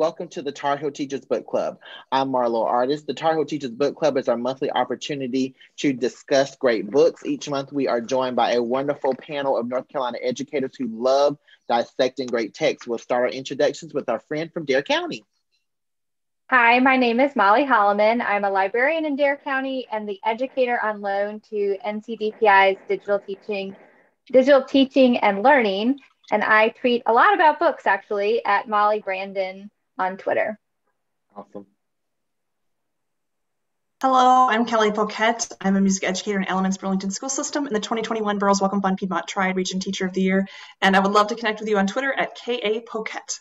welcome to the Tar Heel Teachers Book Club. I'm Marlo Artist. The Tar Heel Teachers Book Club is our monthly opportunity to discuss great books. Each month, we are joined by a wonderful panel of North Carolina educators who love dissecting great texts. We'll start our introductions with our friend from Dare County. Hi, my name is Molly Holloman. I'm a librarian in Dare County and the educator on loan to NCDPI's digital teaching and learning. And I tweet a lot about books, actually, at Molly Brandon on Twitter. Awesome. Hello, I'm Kelly Poquette. I'm a music educator in Elements Burlington School System and the 2021 Burroughs Welcome Fund Piedmont Triad Region Teacher of the Year. And I would love to connect with you on Twitter at KA Poquette.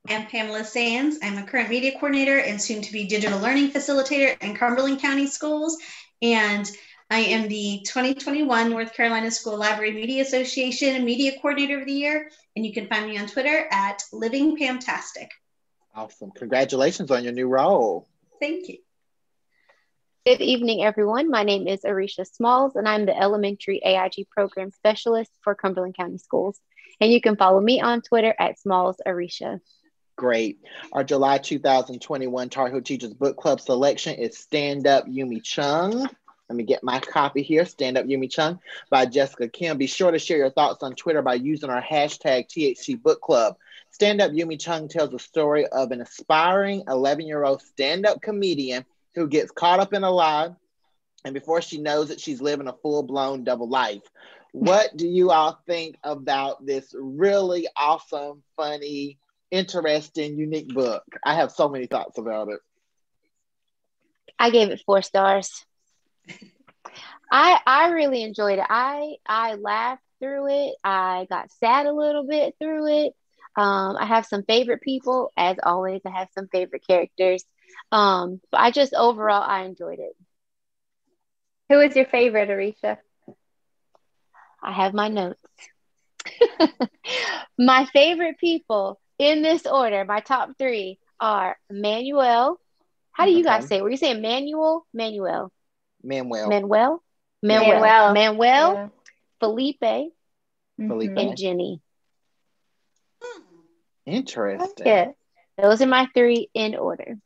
I'm Pamela Sands. I'm a current media coordinator and soon to be digital learning facilitator in Cumberland County Schools. And I am the 2021 North Carolina School Library Media Association Media Coordinator of the Year. And you can find me on Twitter at LivingPamtastic. Awesome. Congratulations on your new role. Thank you. Good evening, everyone. My name is Arisha Smalls, and I'm the Elementary AIG Program Specialist for Cumberland County Schools. And you can follow me on Twitter at Smalls Arisha. Great. Our July 2021 Tar Heel Teachers Book Club selection is Stand Up Yumi Chung. Let me get my copy here. Stand Up Yumi Chung by Jessica Kim. Be sure to share your thoughts on Twitter by using our hashtag THC Book Club. Stand Up Yumi Chung tells the story of an aspiring 11-year-old stand-up comedian who gets caught up in a lie, and before she knows it, she's living a full-blown double life. What do you all think about this really awesome, funny, interesting, unique book? I have so many thoughts about it. I gave it 4 stars. I really enjoyed it. I laughed through it. I got sad a little bit through it. I have some favorite people. As always, I have some favorite characters. But overall, I enjoyed it. Who is your favorite, Arisha? I have my notes. My favorite people in this order, my top 3 are Manuel. How do you guys say it? Were you saying Manuel? Manuel. Yeah. Felipe, and Jenny. Interesting. Yeah. Those are my 3 in order.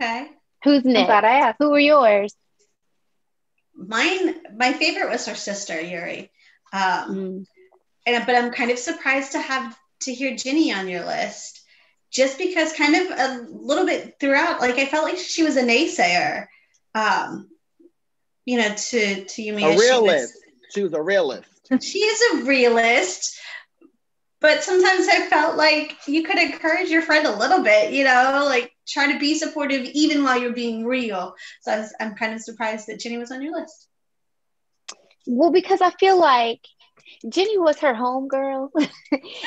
Okay. Who's next? I'm glad I asked. Who were yours? My favorite was her sister, Yuri. But I'm kind of surprised to hear Ginny on your list, just because kind of a little bit throughout, like I felt like she was a naysayer, to Yumi. A realist. She was a realist. She is a realist, but sometimes I felt like you could encourage your friend a little bit, like try to be supportive even while you're being real. So I'm kind of surprised that Ginny was on your list. Well, because I feel like Jenny was her homegirl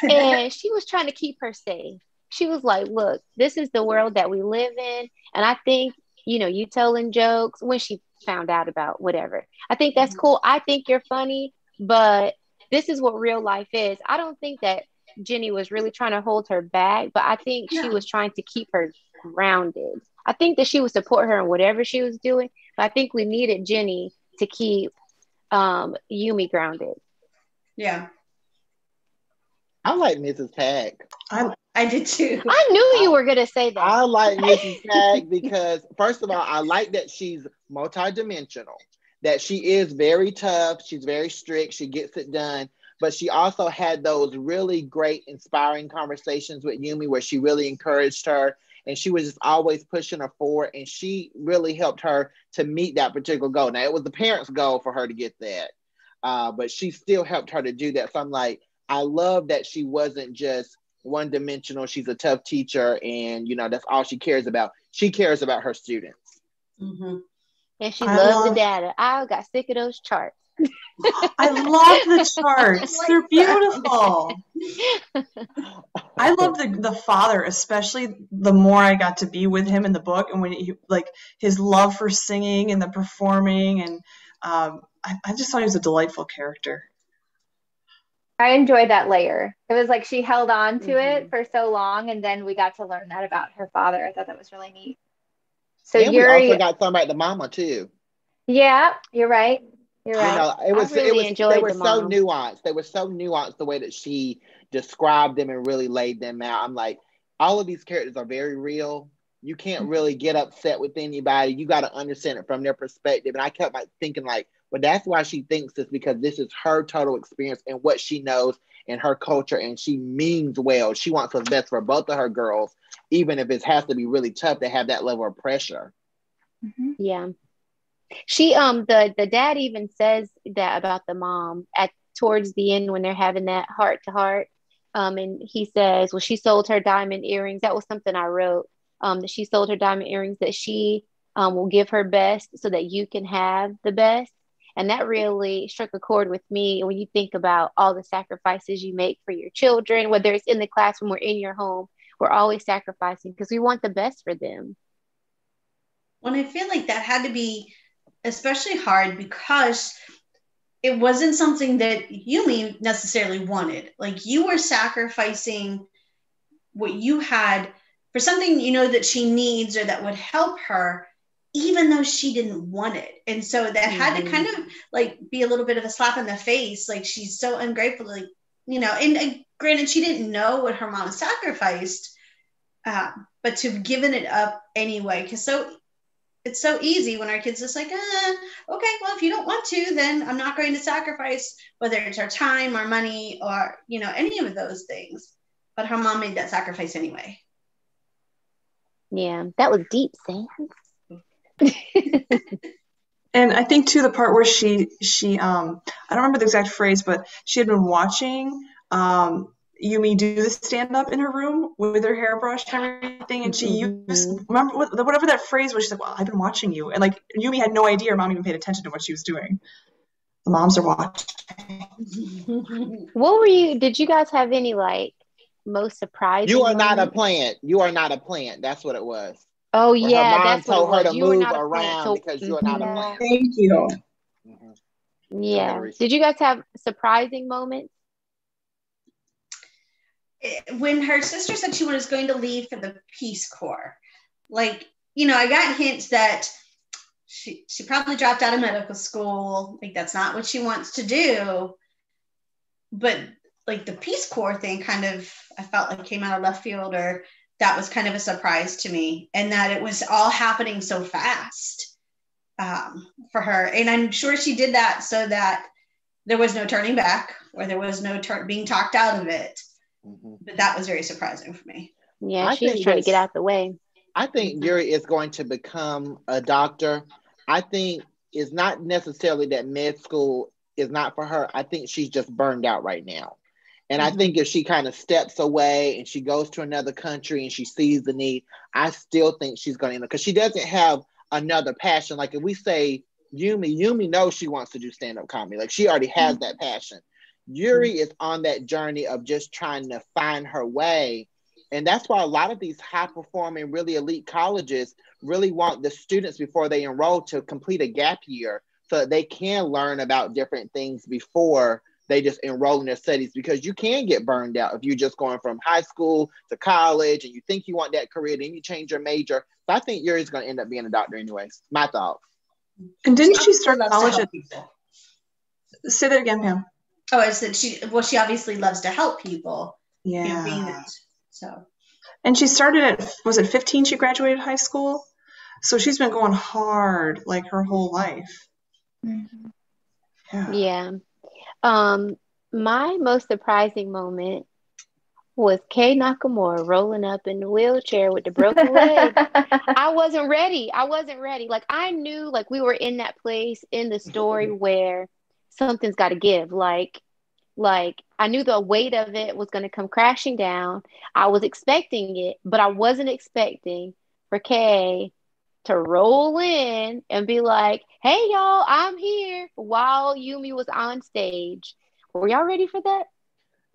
and she was trying to keep her safe. She was like, look, this is the world that we live in. And I think, you telling jokes when she found out about whatever. I think that's cool. I think you're funny, but this is what real life is. I don't think that Jenny was really trying to hold her back, but I think she was trying to keep her grounded. I think that she would support her in whatever she was doing, but I think we needed Jenny to keep Yumi grounded. Yeah. I like Mrs. Pack. I did too. I knew you were going to say that. I like Mrs. Pack because, first of all, I like that she's multidimensional, that she is very tough. She's very strict. She gets it done. But she also had those really great, inspiring conversations with Yumi where she really encouraged her. And she was just always pushing her forward. And she really helped her to meet that particular goal. Now, it was the parents' goal for her to get that. But she still helped her to do that. So I'm like, I love that she wasn't just one-dimensional. She's a tough teacher. And, that's all she cares about. She cares about her students. Mm-hmm. And she loves the data. I got sick of those charts. I love the charts. They're beautiful. I love the father, especially the more I got to be with him in the book, and when his love for singing and the performing, and I just thought he was a delightful character. I enjoyed that layer. It was like she held on to it for so long, and then we got to learn that about her father. I thought that was really neat. So and we also got something about the mama too. Yeah, you're right. You're right. They were so nuanced. They were so nuanced the way that she described them and really laid them out. I'm like, all of these characters are very real. You can't really get upset with anybody. You got to understand it from their perspective. And I kept like thinking like, well, that's why she thinks this, because this is her total experience and what she knows and her culture. And she means well. She wants what's best for both of her girls, even if it has to be really tough to have that level of pressure. Yeah. She the dad even says that about the mom at towards the end when they're having that heart to heart. And he says, well, she sold her diamond earrings. That was something I wrote. That she sold her diamond earrings, that she will give her best so that you can have the best. And that really struck a chord with me when you think about all the sacrifices you make for your children, whether it's in the classroom or in your home. We're always sacrificing because we want the best for them. Well, I feel like that had to be especially hard because it wasn't something that Yumi necessarily wanted. Like, you were sacrificing what you had for something you know that she needs or that would help her, even though she didn't want it. And so that had to kind of like be a little bit of a slap in the face. Like, she's so ungrateful, like, you know, and granted, she didn't know what her mom sacrificed, but to have given it up anyway, because it's so easy when our kids just like, okay, well, if you don't want to, then I'm not going to sacrifice, whether it's our time, our money, or, you know, any of those things. But her mom made that sacrifice anyway. Yeah, that was deep, Sam. And I think too, the part where she I don't remember the exact phrase, but she had been watching Yumi do the stand up in her room with her hairbrush and everything, and she used, remember whatever that phrase was, she's like, well, I've been watching you, and like Yumi had no idea her mom even paid attention to what she was doing. The moms are watching. What were you? Did you guys have any like most surprising? You are not a moments? plant. You are not a plant. That's what it was. Oh Where yeah, her mom that's what it told her was. to You were move not a plant. around So because you are not a plant. Thank you. yeah. Did you guys have surprising moments? When her sister said she was going to leave for the Peace Corps, like, you know, I got hints that she probably dropped out of medical school. Like, that's not what she wants to do. But like the Peace Corps thing kind of, I felt like came out of left field, or that was kind of a surprise to me, and that it was all happening so fast for her. And I'm sure she did that so that there was no turning back, or there was no being talked out of it. But that was very surprising for me. Yeah, she was trying to get out the way. I think Yuri is going to become a doctor. I think it's not necessarily that med school is not for her. I think she's just burned out right now. And I think if she kind of steps away and she goes to another country and she sees the need, I still think she's going to end up, because she doesn't have another passion. Like if we say Yumi knows she wants to do stand-up comedy. Like she already has that passion. Yuri is on that journey of just trying to find her way. And that's why a lot of these high-performing, really elite colleges really want the students before they enroll to complete a gap year so that they can learn about different things before they just enroll in their studies, because you can get burned out if you're just going from high school to college and you think you want that career, then you change your major. So I think Yuri's going to end up being a doctor anyways. My thoughts. And didn't she start college at... Say that again, Pam. Oh, I said she obviously loves to help people. Yeah. Being that, so. And she started at, was it 15 she graduated high school? So she's been going hard like her whole life. Yeah. My most surprising moment was Kay Nakamura rolling up in the wheelchair with the broken leg. I wasn't ready. Like I knew like we were in that place in the story where something's got to give. Like I knew the weight of it was going to come crashing down. I was expecting it, but I wasn't expecting for Kay to roll in and be like, hey y'all, I'm here, while Yumi was on stage. Were y'all ready for that?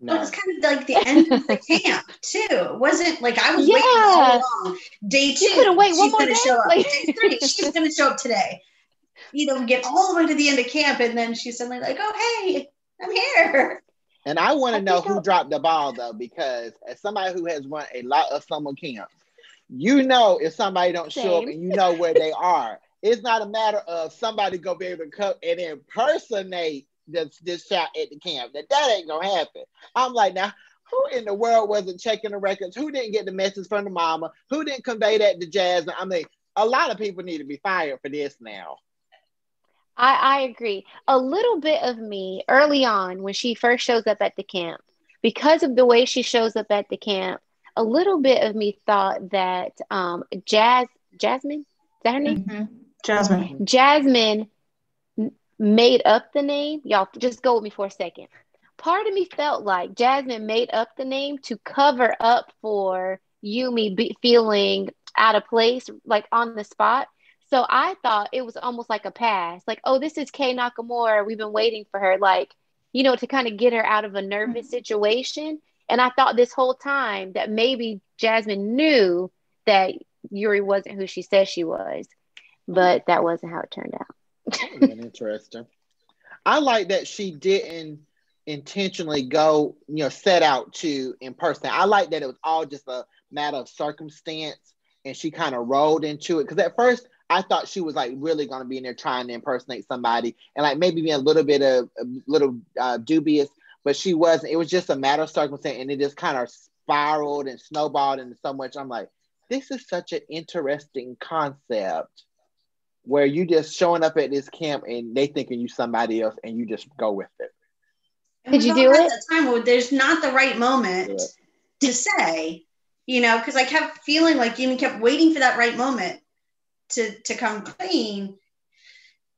No. It was kind of like the end of the camp too. It wasn't like I was waiting all along. Day 2, you couldn't wait one more day. Show up. Day 3, she's going to show up today. You know, get all the way to the end of camp, and then she's suddenly like, oh, hey, I'm here. And I want to know who dropped the ball, though, because as somebody who has run a lot of summer camps, you know if somebody don't show up and you know where they are. It's not a matter of somebody go be able to come and impersonate this shot at the camp. That ain't going to happen. I'm like, now, who in the world wasn't checking the records? Who didn't get the message from the mama? Who didn't convey that to Jasmine? I mean, a lot of people need to be fired for this now. I agree. A little bit of me early on when she first shows up at the camp, because of the way she shows up at the camp, a little bit of me thought that Jasmine, is that her name? Mm-hmm. Jasmine. Jasmine made up the name. Y'all just go with me for a second. Part of me felt like Jasmine made up the name to cover up for Yumi feeling out of place, like on the spot. So I thought it was almost like a pass, like, oh, this is Kay Nakamura. We've been waiting for her, like, to kind of get her out of a nervous situation. And I thought this whole time that maybe Jasmine knew that Yuri wasn't who she said she was, but that wasn't how it turned out. That would have been interesting. I like that she didn't intentionally go, set out to impersonate. I like that it was all just a matter of circumstance, and she kind of rolled into it. Because at first, I thought she was like really going to be in there trying to impersonate somebody, and like maybe being a little dubious, but she wasn't. It was just a matter of circumstance, and it just kind of spiraled and snowballed into so much. I'm like, this is such an interesting concept, where you just showing up at this camp and they thinking you somebody else, and you just go with it. Did you do it? At the time where there's not the right moment to say, because I kept feeling like Yumi kept waiting for that right moment to come clean,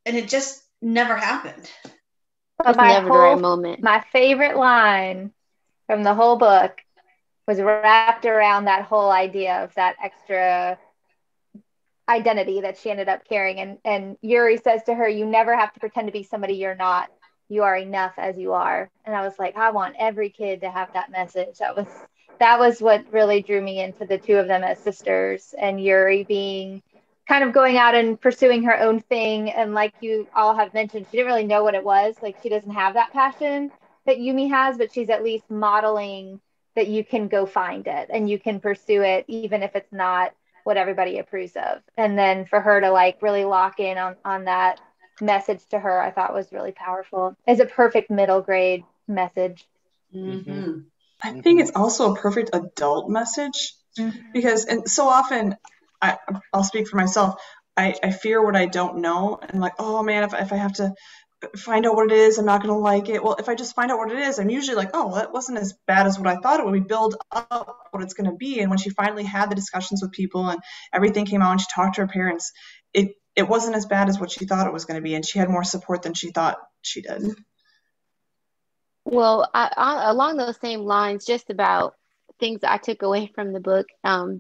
and it just never happened. But never the right moment. My favorite line from the whole book was wrapped around that whole idea of that extra identity that she ended up carrying. And Yuri says to her, you never have to pretend to be somebody you're not. You are enough as you are. And I was like, I want every kid to have that message. That was what really drew me into the two of them as sisters, and Yuri being kind of going out and pursuing her own thing. And like you all have mentioned, she didn't really know what it was. Like, she doesn't have that passion that Yumi has, but she's at least modeling that you can go find it and you can pursue it, even if it's not what everybody approves of. And then for her to like really lock in on that message to her, I thought was really powerful. It's a perfect middle grade message. Mm-hmm. I think it's also a perfect adult message, because, and so often, I'll speak for myself, I fear what I don't know, and like, oh man, if I have to find out what it is, I'm not going to like it. Well, if I just find out what it is, I'm usually like, oh, that wasn't as bad as what I thought it would. We build up what it's going to be. And when she finally had the discussions with people and everything came out and she talked to her parents, it wasn't as bad as what she thought it was going to be. And she had more support than she thought she did. Well, along those same lines, just about things that I took away from the book,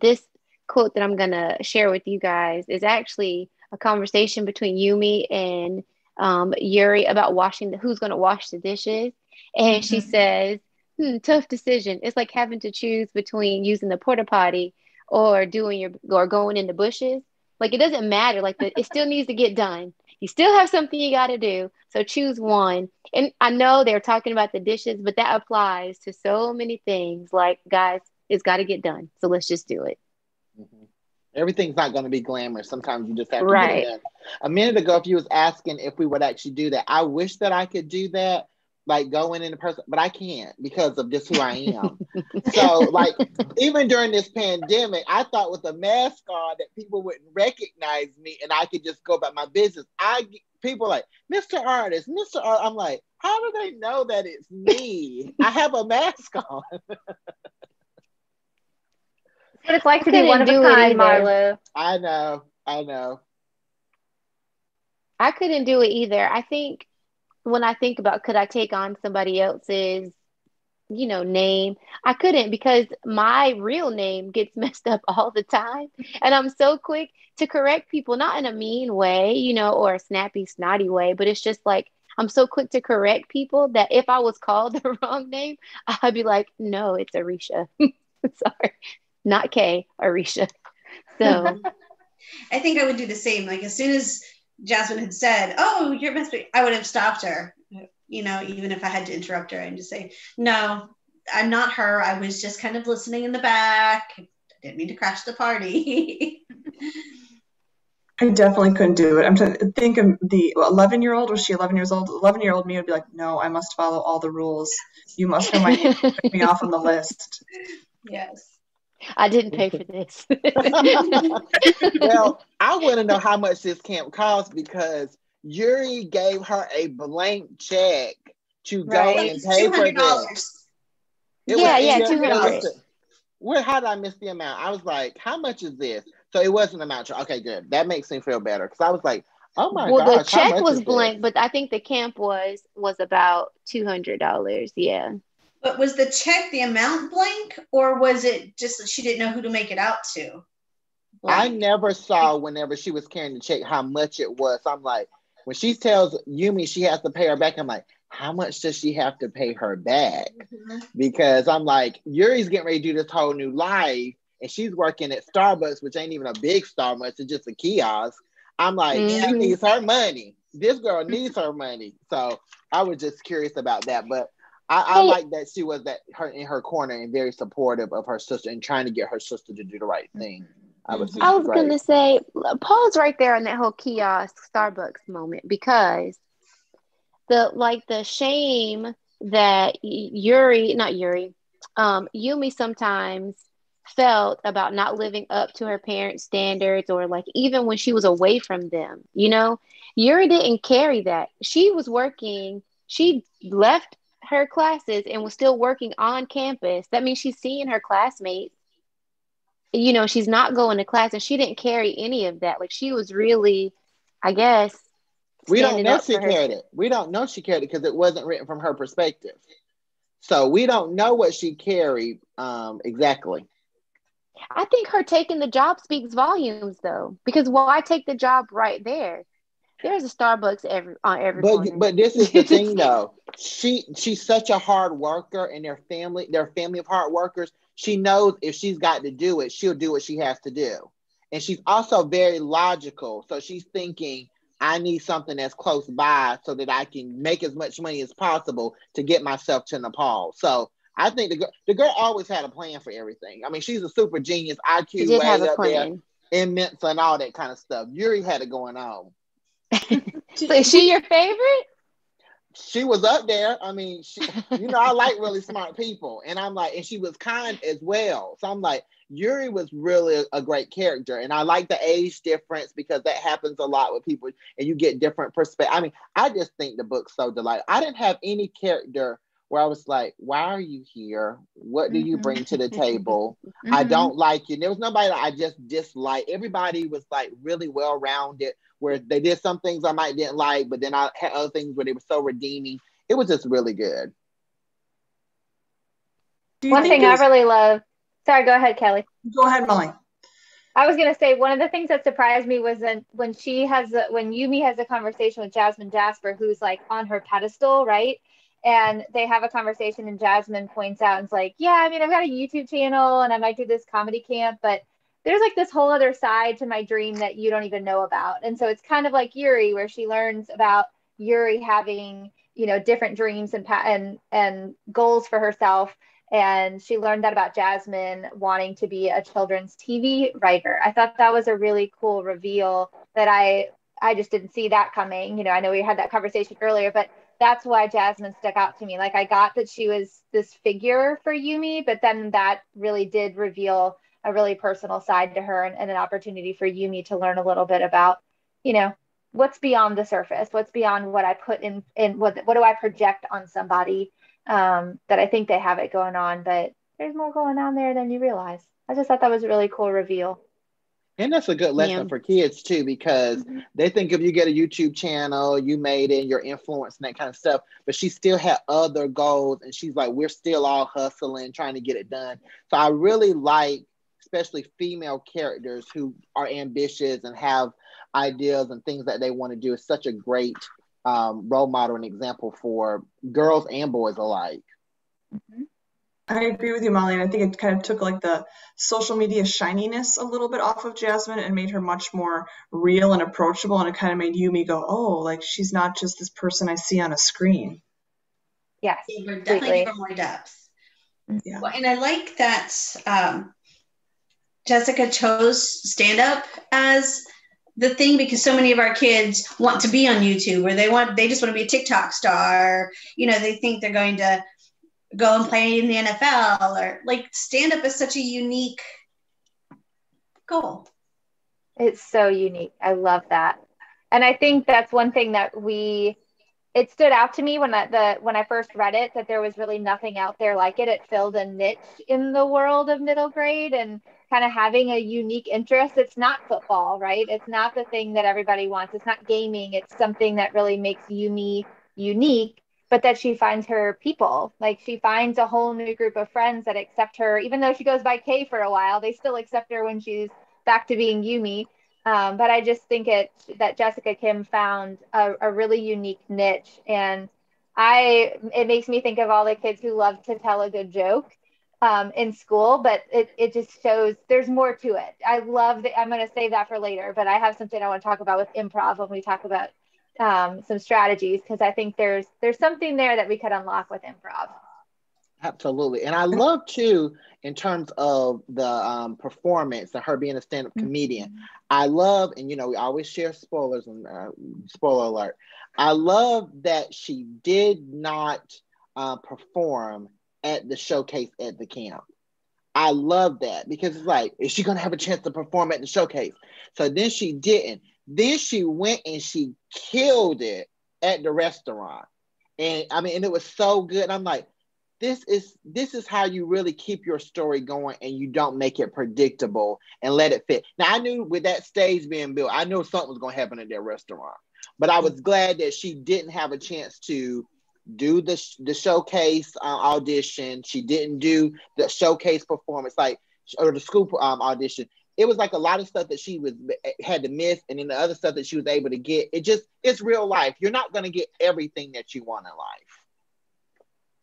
this quote that I'm going to share with you guys is actually a conversation between Yumi and Yuri about who's going to wash the dishes. And she says, tough decision. It's like having to choose between using the porta potty or going in the bushes. Like, it doesn't matter. Like, it still needs to get done. You still have something you got to do. So choose one. And I know they're talking about the dishes, but that applies to so many things. Like, guys, it's got to get done. So let's just do it. Mm-hmm. Everything's not going to be glamorous. Sometimes you just have to get it done. A minute ago, if you was asking if we would actually do that, I wish that I could do that, like going in person, but I can't because of just who I am. So, like, even during this pandemic, I thought with a mask on that people wouldn't recognize me and I could just go about my business. People like, Mr. Artist, Mr. Art. I'm like, how do they know that it's me? I have a mask on. What it's like to be one of a kind, Marlo. I know. I couldn't do it either. I think when I think about could I take on somebody else's, name, I couldn't, because my real name gets messed up all the time. And I'm so quick to correct people, not in a mean way, or a snappy, snotty way, but it's just like, I'm so quick to correct people that if I was called the wrong name, I'd be like, no, it's Arisha. Sorry. Not Kay, Arisha. So I think I would do the same. Like, as soon as Jasmine had said, oh, you're Miss B, I would have stopped her, even if I had to interrupt her and just say, no, I'm not her. I was just kind of listening in the back. I didn't mean to crash the party. I definitely couldn't do it. I'm trying to think of the 11-year-old. Was she 11 years old? 11-year-old me would be like, no, I must follow all the rules. You must know my name. Put me off on the list. Yes. I didn't pay for this. Well, I want to know how much this camp cost because Yuri gave her a blank check to go Right. and pay for this. $200. It Yeah, was yeah, in the, it was $200. the, where, how did I miss the amount? I was like, how much is this? So it wasn't an amount. Okay, good. That makes me feel better because I was like, oh my Well, the gosh, how check much was is this? blank, but I think the camp was about $200. Yeah. But was the check the amount blank, or was it just that she didn't know who to make it out to? I Blank. never saw whenever she was carrying the check how much it was. I'm like, when she tells Yumi she has to pay her back, I'm like, how much does she have to pay her back? Because I'm like, Yuri's getting ready to do this whole new life, and she's working at Starbucks, which ain't even a big Starbucks, it's just a kiosk. I'm like, she Mhm. needs her money. This girl needs her money. So I was just curious about that. But I Hey, like that she was in her corner and very supportive of her sister and trying to get her sister to do the right thing. I was I super was great. gonna say, pause right there on that whole kiosk Starbucks moment because the shame that Yumi sometimes felt about not living up to her parents' standards or like even when she was away from them, Yuri didn't carry that. She was working, she left her classes and was still working on campus. That means she's seeing her classmates. She's not going to class and she didn't carry any of that. Like she was really, I guess, We don't standing know up she for her. carried it. We don't know she carried it because it wasn't written from her perspective. So we don't know what she carried exactly. I think her taking the job speaks volumes though, because why take the job right there? There's a Starbucks on every corner. But this is the thing though. She's such a hard worker and they're a family of hard workers. She knows if she's got to do it, she'll do what she has to do. And she's also very logical. So she's thinking, I need something that's close by so that I can make as much money as possible to get myself to Nepal. So I think the girl always had a plan for everything. I mean, she's a super genius, She IQ did have way a up there, plan. immense and all that kind of stuff. Yuri had it going on. So is she your favorite? She was up there. I mean, I like really smart people. And I'm like, and she was kind as well. So I'm like, Yuri was really a great character. And I like the age difference because that happens a lot with people and you get different perspectives. I mean, I just think the book's so delightful. I didn't have any character where I was like, why are you here? What do you bring to the table? I don't like you. There was nobody that I just disliked. Everybody was like really well-rounded where they did some things I might didn't like, but then I had other things where they were so redeeming. It was just really good. One thing I really love. Sorry, go ahead, Kelly. Go ahead, Molly. I was going to say one of the things that surprised me was when Yumi has a conversation with Jasmine Jasper, who's like on her pedestal, right? And they have a conversation and Jasmine points out and it's like, yeah, I mean, I've got a YouTube channel and I might do this comedy camp, but there's like this whole other side to my dream that you don't even know about. And so it's kind of like Yuri, where she learns about Yuri having, different dreams and goals for herself. And she learned that about Jasmine wanting to be a children's TV writer. I thought that was a really cool reveal that I just didn't see that coming. I know we had that conversation earlier, but that's why Jasmine stuck out to me. Like I got that she was this figure for Yumi, but then that really did reveal a really personal side to her and an opportunity for Yumi to learn a little bit about, what's beyond the surface, what's beyond what I put in what do I project on somebody. That I think they have it going on, but there's more going on there than you realize. I just thought that was a really cool reveal. And that's a good lesson for kids too, because they think if you get a YouTube channel, you made it, your influence and that kind of stuff, but she still had other goals and she's like, we're still all hustling, trying to get it done. So I really like, especially female characters who are ambitious and have ideas and things that they want to do. It's such a great role model and example for girls and boys alike. I agree with you, Molly, and I think it kind of took like the social media shininess a little bit off of Jasmine and made her much more real and approachable, and it kind of made Yumi go, oh, like she's not just this person I see on a screen. Yes, definitely give her more depth. Yeah. Well, and I like that Jessica chose stand-up as the thing, because so many of our kids want to be on YouTube, or they just want to be a TikTok star. They think they're going to go and play in the NFL, or like stand up is such a unique goal. It's so unique. I love that. And I think that's one thing that it stood out to me when I first read it, that there was really nothing out there like it. It filled a niche in the world of middle grade, and kind of having a unique interest. It's not football, right? It's not the thing that everybody wants. It's not gaming. It's something that really makes Yumi unique, but that she finds her people. Like, she finds a whole new group of friends that accept her, even though she goes by Kay for a while. They still accept her when she's back to being Yumi. But I just think that Jessica Kim found a really unique niche, and it makes me think of all the kids who love to tell a good joke in school, but it just shows there's more to it. I love that. I'm going to save that for later, but I have something I want to talk about with improv when we talk about some strategies, because I think there's something there that we could unlock with improv. Absolutely. And I love too, in terms of the performance of her being a stand-up comedian, I love, and we always share spoilers, and spoiler alert, I love that she did not perform at the showcase at the camp. I love that, because it's like, is she going to have a chance to perform at the showcase? So then she didn't. Then she went and she killed it at the restaurant. And it was so good. I'm like, this is how you really keep your story going, and you don't make it predictable and let it fit. Now, I knew with that stage being built, I knew something was going to happen at that restaurant, but I was glad that she didn't have a chance to do the showcase audition. She didn't do the showcase performance, or the school audition. It was like a lot of stuff that she had to miss, and then the other stuff that she was able to get. It's real life. You're not going to get everything that you want in life.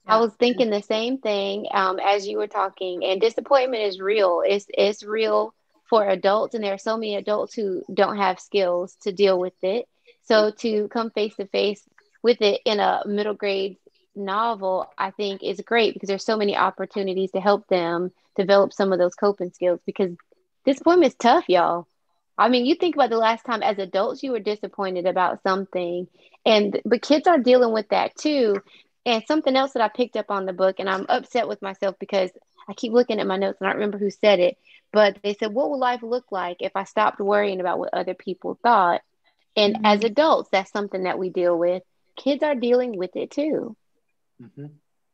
I was thinking the same thing as you were talking, and disappointment is real. It's real for adults, and there are so many adults who don't have skills to deal with it. So to come face to face with it in a middle grade novel, I think is great, because there's so many opportunities to help them develop some of those coping skills, because disappointment is tough, y'all. You think about the last time as adults you were disappointed about something, but kids are dealing with that too. And something else that I picked up on the book, and I'm upset with myself because I keep looking at my notes and I don't remember who said it, but they said, what would life look like if I stopped worrying about what other people thought? And as adults, that's something that we deal with. Kids are dealing with it too.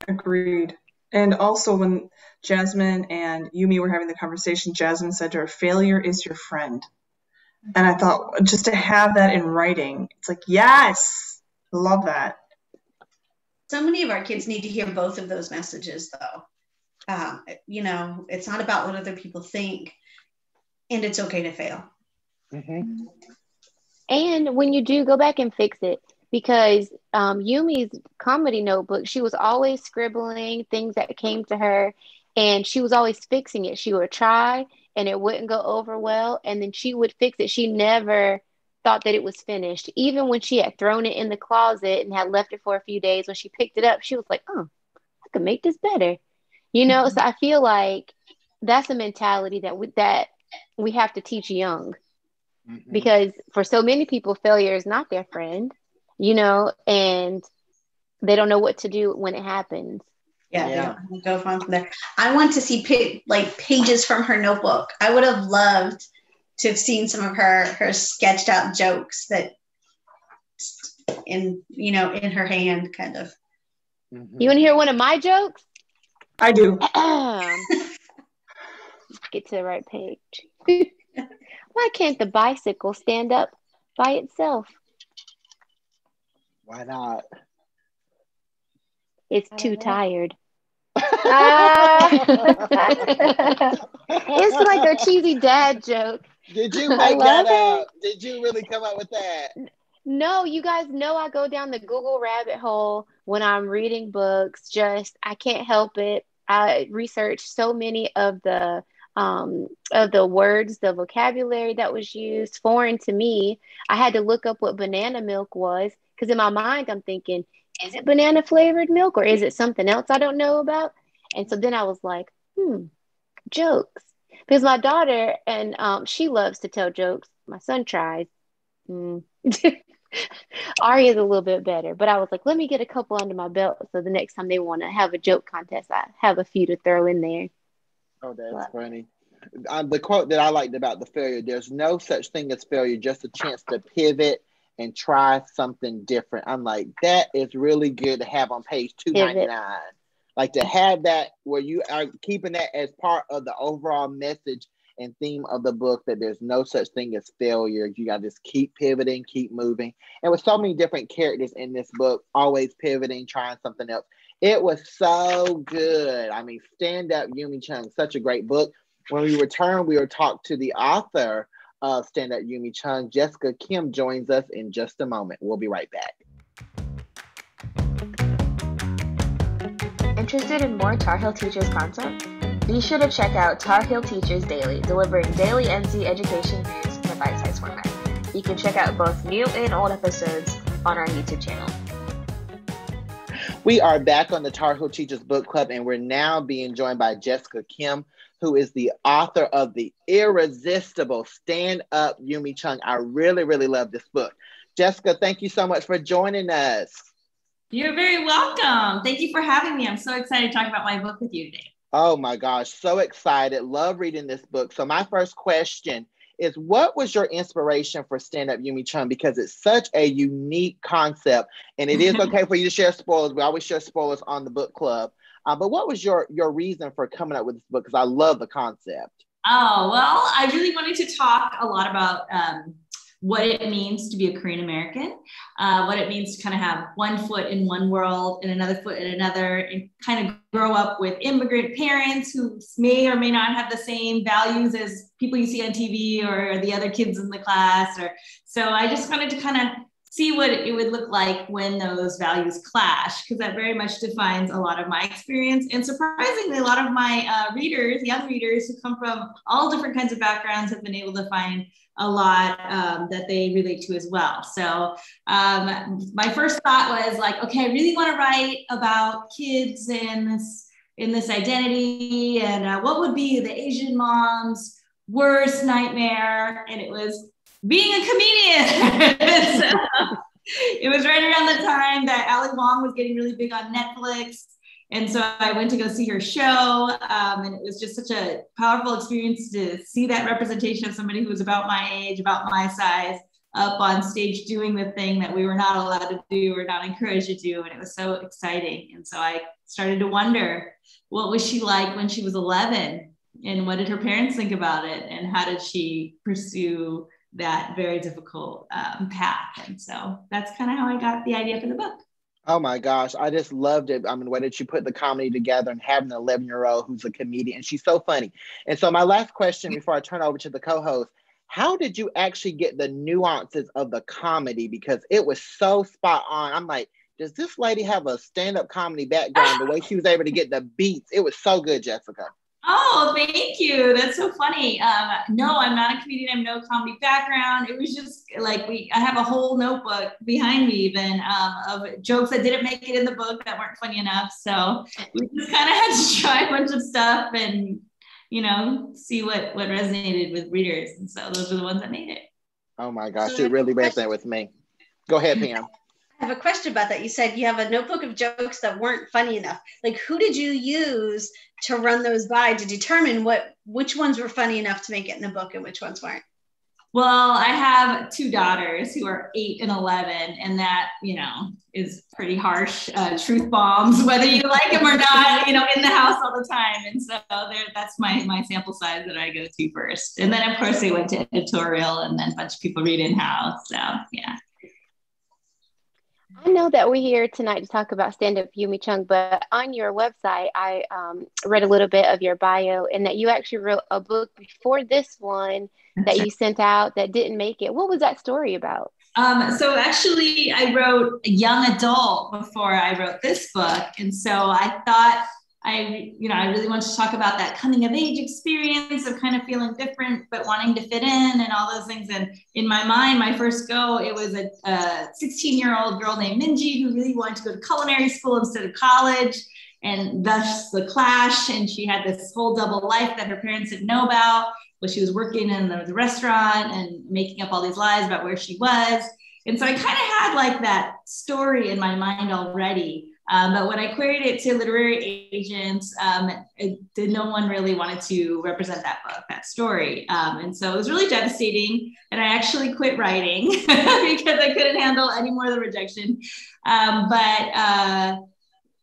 Agreed. And also, when Jasmine and Yumi were having the conversation, Jasmine said to her, failure is your friend. And I thought, just to have that in writing, it's like, yes, love that. So many of our kids need to hear both of those messages, though. It's not about what other people think, and it's okay to fail. And when you do, go back and fix it, because Yumi's comedy notebook, she was always scribbling things that came to her, and she was always fixing it. She would try, and it wouldn't go over well, and then she would fix it. She never thought that it was finished. Even when she had thrown it in the closet and had left it for a few days, when she picked it up, she was like, oh, I could make this better. So I feel like that's a mentality that we have to teach young, because for so many people, failure is not their friend, and they don't know what to do when it happens. Yeah. Go from there. I want to see pages from her notebook. I would have loved to have seen some of her sketched out jokes that in her hand, kind of. You want to hear one of my jokes? I do. Get to the right page. Why can't the bicycle stand up by itself? Why not? It's too tired. It's like a cheesy dad joke. Did you make that up? Did you really come up with that? No, you guys know I go down the Google rabbit hole when I'm reading books. I can't help it. I researched so many of the words, the vocabulary that was used, foreign to me. I had to look up what banana milk was, because in my mind I'm thinking, is it banana flavored milk, or is it something else I don't know about? And so then I was like, jokes. Because my daughter, and she loves to tell jokes. my son tries. Arya's a little bit better, but I was like, let me get a couple under my belt so the next time they want to have a joke contest, I have a few to throw in there. Oh, that's funny. The quote that I liked about the failure, there's no such thing as failure, just a chance to pivot and try something different. I'm like, that is really good to have on page 299. Like to have that where you are keeping that as part of the overall message and theme of the book, that there's no such thing as failure. You got to just keep pivoting, keep moving. And with so many different characters in this book, always pivoting, trying something else. It was so good. I mean, Stand Up Yumi Chung, such a great book. When we return, we will talk to the author of Stand Up Yumi Chung. Jessica Kim joins us in just a moment. We'll be right back. Interested in more Tar Heel Teachers content? Be sure to check out Tar Heel Teachers Daily, delivering daily NC education news in a bite-sized format. You can check out both new and old episodes on our YouTube channel. We are back on the Tar Heel Teachers Book Club, and we're now being joined by Jessica Kim, who is the author of the irresistible Stand Up Yumi Chung. I really, really love this book. Jessica, thank you so much for joining us. You're very welcome. Thank you for having me. I'm so excited to talk about my book with you today. Oh my gosh, so excited. Love reading this book. So my first question is, what was your inspiration for Stand Up Yumi Chung? Because it's such a unique concept, and it is okay for you to share spoilers. We always share spoilers on the book club. But what was your reason for coming up with this book? Because I love the concept. Oh, well, I really wanted to talk a lot about what it means to be a Korean American, what it means to kind of have one foot in one world and another foot in another, and kind of grow up with immigrant parents who may or may not have the same values as people you see on TV or the other kids in the class. So I just wanted to kind of see what it would look like when those values clash, because that very much defines a lot of my experience. And surprisingly, a lot of my readers, young readers who come from all different kinds of backgrounds, have been able to find a lot that they relate to as well. So my first thought was like, okay, I really want to write about kids in this identity, and what would be the Asian mom's worst nightmare? And it was being a comedian. So, it was right around the time that Ali Wong was getting really big on Netflix. And so I went to go see her show, and it was just such a powerful experience to see that representation of somebody who was about my age, about my size, up on stage doing the thing that we were not allowed to do or not encouraged to do. And it was so exciting. And so I started to wonder, what was she like when she was 11? And what did her parents think about it? And how did she pursue that very difficult path? And so that's kind of how I got the idea for the book. Oh my gosh, I just loved it. I mean, the way that you put the comedy together and having an 11-year-old who's a comedian, and she's so funny. And so my last question before I turn over to the co-host, how did you actually get the nuances of the comedy? Because it was so spot on. I'm like, does this lady have a stand-up comedy background? The way she was able to get the beats, it was so good, Jessica. Oh, thank you. That's so funny. No, I'm not a comedian. I have no comedy background. It was just like I have a whole notebook behind me even of jokes that didn't make it in the book that weren't funny enough. So we just kind of had to try a bunch of stuff and, see what resonated with readers. And so those are the ones that made it. Oh my gosh, it really resonated with me. Go ahead, Pam. I have a question about that. You said you have a notebook of jokes that weren't funny enough. Like, who did you use to run those by to determine which ones were funny enough to make it in the book and which ones weren't? Well, I have two daughters who are 8 and 11, and that, is pretty harsh truth bombs, whether you like them or not, in the house all the time. And so that's my sample size that I go to first. And then, of course, they went to editorial, and then a bunch of people read in-house. So, yeah. I know that we're here tonight to talk about Stand Up Yumi Chung, but on your website, I read a little bit of your bio, and that you actually wrote a book before this one that you sent out that didn't make it. What was that story about? So actually, I wrote a young adult before I wrote this book. And so I thought I really wanted to talk about that coming of age experience of kind of feeling different, but wanting to fit in and all those things. And in my mind, my first go, it was a 16-year-old girl named Minji who really wanted to go to culinary school instead of college, and thus the clash. And she had this whole double life that her parents didn't know about. she was working in the restaurant and making up all these lies about where she was. And so I kind of had like that story in my mind already. But when I queried it to literary agents, no one really wanted to represent that book, that story. And so it was really devastating. And I actually quit writing because I couldn't handle any more of the rejection. But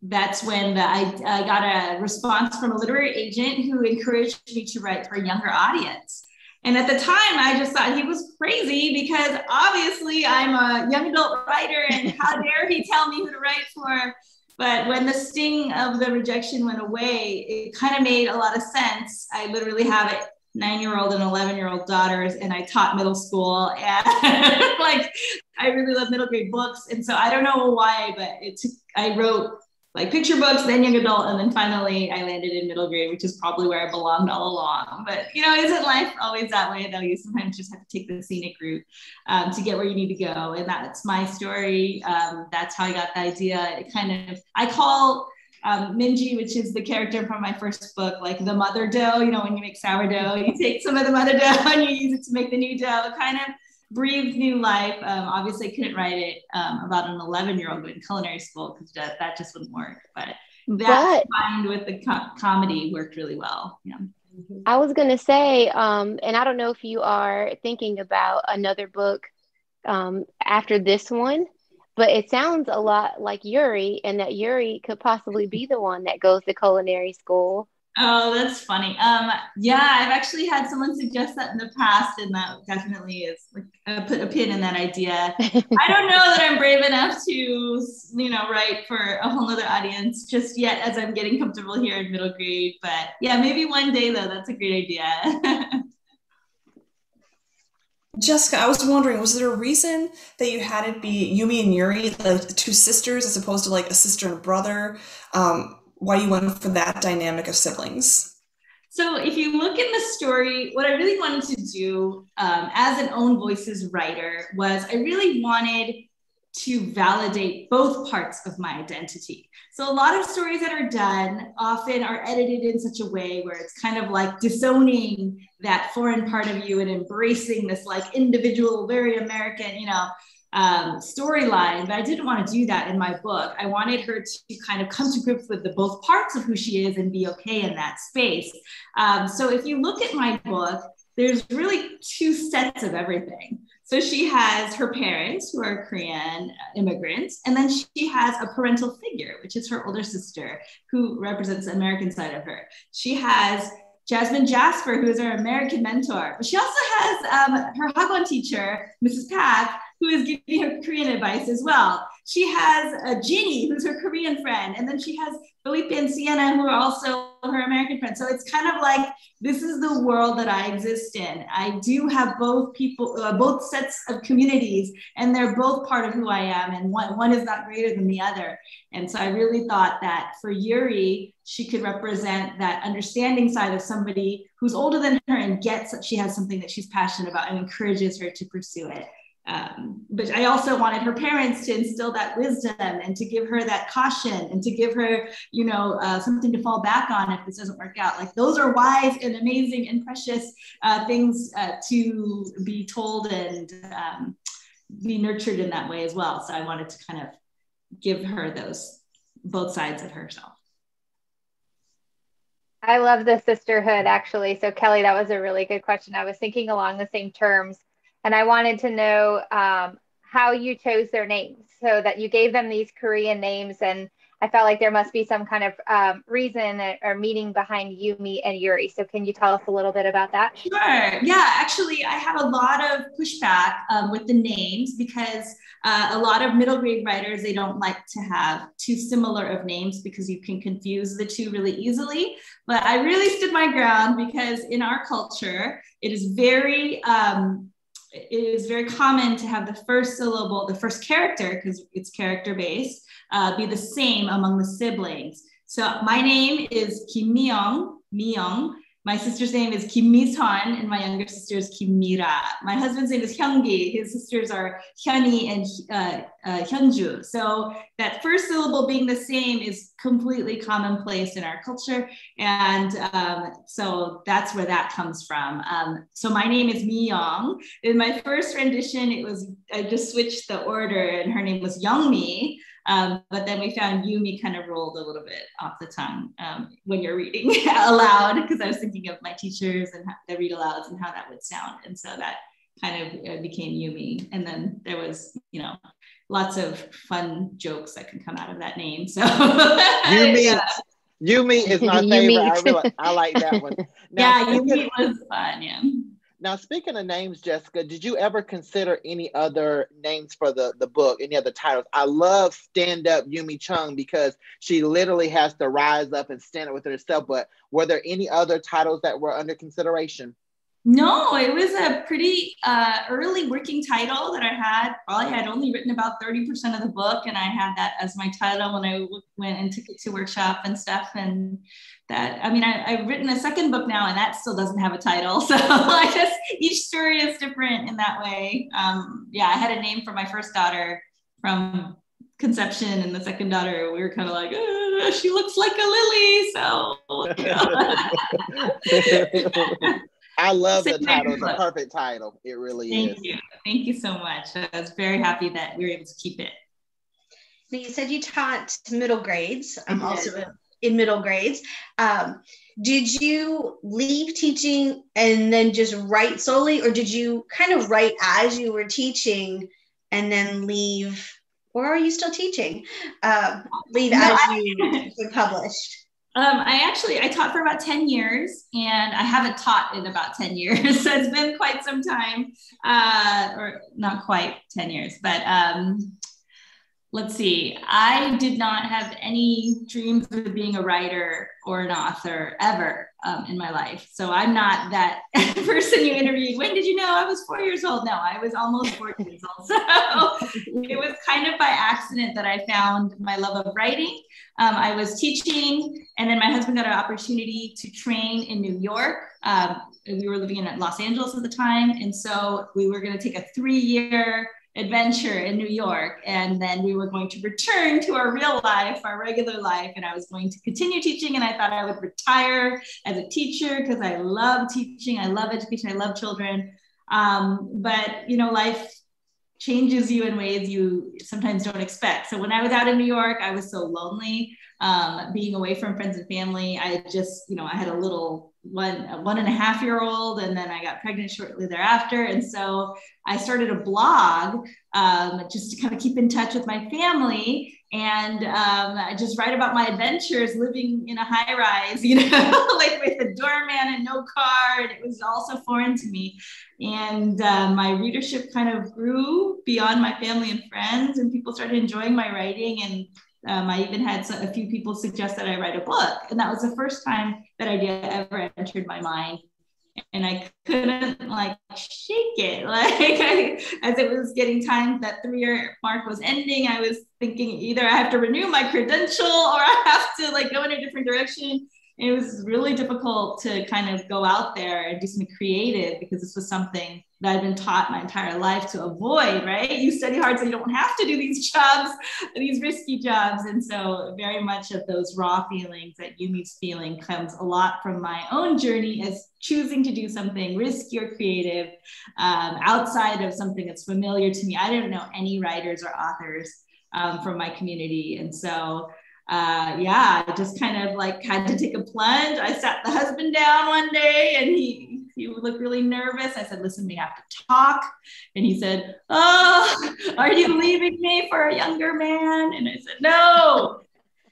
that's when I got a response from a literary agent who encouraged me to write for a younger audience. And at the time, I just thought he was crazy because obviously I'm a young adult writer and how dare he tell me who to write for. But when the sting of the rejection went away, it kind of made a lot of sense. I literally have a 9-year-old and 11-year-old daughters, and I taught middle school, and like I really love middle grade books. And so I don't know why, but I wrote like picture books, then young adult, and then finally I landed in middle grade, which is probably where I belonged all along. But isn't life always that way though? You sometimes just have to take the scenic route to get where you need to go. And that's my story. That's how I got the idea. I call Minji, which is the character from my first book, like the mother dough. When you make sourdough, you take some of the mother dough and you use it to make the new dough. It kind of breathed new life. Obviously, I couldn't write it about an 11-year-old going to culinary school because that just wouldn't work. But that combined with the comedy worked really well. Yeah. I was going to say, and I don't know if you are thinking about another book after this one, but it sounds a lot like Yuri, and that Yuri could possibly be the one that goes to culinary school. Oh, that's funny. Yeah, I've actually had someone suggest that in the past, and that definitely is like put a pin in that idea. I don't know that I'm brave enough to, write for a whole nother audience just yet as I'm getting comfortable here in middle grade. But yeah, maybe one day though, that's a great idea. Jessica, I was wondering, was there a reason that you had it be Yumi and Yuri, like two sisters, as opposed to like a sister and a brother? Why you went for that dynamic of siblings? So if you look in the story, what I really wanted to do as an own voices writer was I really wanted to validate both parts of my identity. So a lot of stories that are done often are edited in such a way where it's kind of like disowning that foreign part of you and embracing this like individual, very American, storyline. But I didn't want to do that in my book. I wanted her to kind of come to grips with the both parts of who she is and be okay in that space. So if you look at my book, there's really two sets of everything. So she has her parents who are Korean immigrants, and then she has a parental figure, which is her older sister, who represents the American side of her. She has Jasmine Jasper, who is her American mentor, but she also has her Hagwon teacher, Mrs. Pak, who is giving her Korean advice as well. She has Ginny, who's her Korean friend, and then she has Felipe and Sienna, who are also her American friends. So it's kind of like, this is the world that I exist in. I do have both people, both sets of communities, and they're both part of who I am, and one is not greater than the other. And so I really thought that for Yuri, she could represent that understanding side of somebody who's older than her and gets that she has something that she's passionate about and encourages her to pursue it. But I also wanted her parents to instill that wisdom and to give her that caution and to give her, something to fall back on if this doesn't work out. Like, those are wise and amazing and precious things to be told and be nurtured in that way as well. So I wanted to kind of give her those both sides of herself. I love the sisterhood, actually. So Kelly, that was a really good question. I was thinking along the same terms. And I wanted to know how you chose their names, so that you gave them these Korean names. And I felt like there must be some kind of reason or meaning behind Yumi and Yuri. So can you tell us a little bit about that? Sure. Yeah, actually, I have a lot of pushback with the names because a lot of middle grade writers, they don't like to have too similar of names because you can confuse the two really easily. But I really stood my ground because in our culture, it is very common to have the first syllable, the first character, because it's character based, be the same among the siblings. So my name is Kim Myung, My sister's name is Kim Mi-sun, and my younger sister is Kim Mira. My husband's name is Hyungi. His sisters are Hyunhee and Hyunju. So that first syllable being the same is completely commonplace in our culture. And so that's where that comes from. So my name is Mi Young. In my first rendition, I just switched the order, and her name was Youngmi. But then we found Yumi kind of rolled a little bit off the tongue when you're reading aloud, because I was thinking of my teachers and the read alouds and how that would sound. And so that kind of became Yumi. And then there was, lots of fun jokes that can come out of that name. So Yumi is my favorite. I like that one. Now, Yumi was fun, yeah. Now, speaking of names, Jessica, did you ever consider any other names for the book, any other titles? I love Stand Up Yumi Chung because she literally has to rise up and stand up with herself. But were there any other titles that were under consideration? No, it was a pretty early working title that I had. Probably had only written about 30% of the book, and I had that as my title when I went and took it to workshop and stuff. And that, I've written a second book now, and that still doesn't have a title. So I guess each story is different in that way. I had a name for my first daughter from conception, and the second daughter, we were kind of like, she looks like a lily. So. I love the title. It's a perfect title. It really is. Thank you. Thank you so much. I was very happy that we were able to keep it. Now, you said you taught middle grades. I'm also in middle grades. Did you leave teaching and then just write solely, or did you kind of write as you were teaching and then leave, or are you still teaching? Leave as you were published? I taught for about 10 years, and I haven't taught in about 10 years. So it's been quite some time, or not quite 10 years, but let's see. I did not have any dreams of being a writer or an author ever in my life. So I'm not that person you interviewed. When did you know I was 4 years old? No, I was almost 40 years old. So it was kind of by accident that I found my love of writing. I was teaching, and then my husband got an opportunity to train in New York. We were living in Los Angeles at the time. And so we were going to take a 3-year adventure in New York. And then we were going to return to our real life, our regular life. And I was going to continue teaching. And I thought I would retire as a teacher because I love teaching. I love education. I love children. But, life changes you in ways you sometimes don't expect. So when I was out in New York, I was so lonely, being away from friends and family. I just, I had a little 1.5-year-old, and then I got pregnant shortly thereafter. And so I started a blog just to kind of keep in touch with my family. And I just write about my adventures living in a high rise, like with a doorman and no car. And it was also foreign to me. And my readership kind of grew beyond my family and friends, and people started enjoying my writing. And I even had a few people suggest that I write a book. And that was the first time that idea ever entered my mind. And I couldn't shake it. As it was getting time, that 3-year mark was ending, I was thinking either I have to renew my credential or I have to go in a different direction. And it was really difficult to kind of go out there and do something creative, because this was something that I've been taught my entire life to avoid, right? You study hard so you don't have to do these jobs, these risky jobs. And so very much of those raw feelings that Yumi's feeling comes a lot from my own journey as choosing to do something risky or creative outside of something that's familiar to me. I didn't know any writers or authors from my community. And so I just kind of had to take a plunge. I sat the husband down one day, and he looked really nervous. I said, listen, we have to talk. And he said, oh, are you leaving me for a younger man? And I said, no,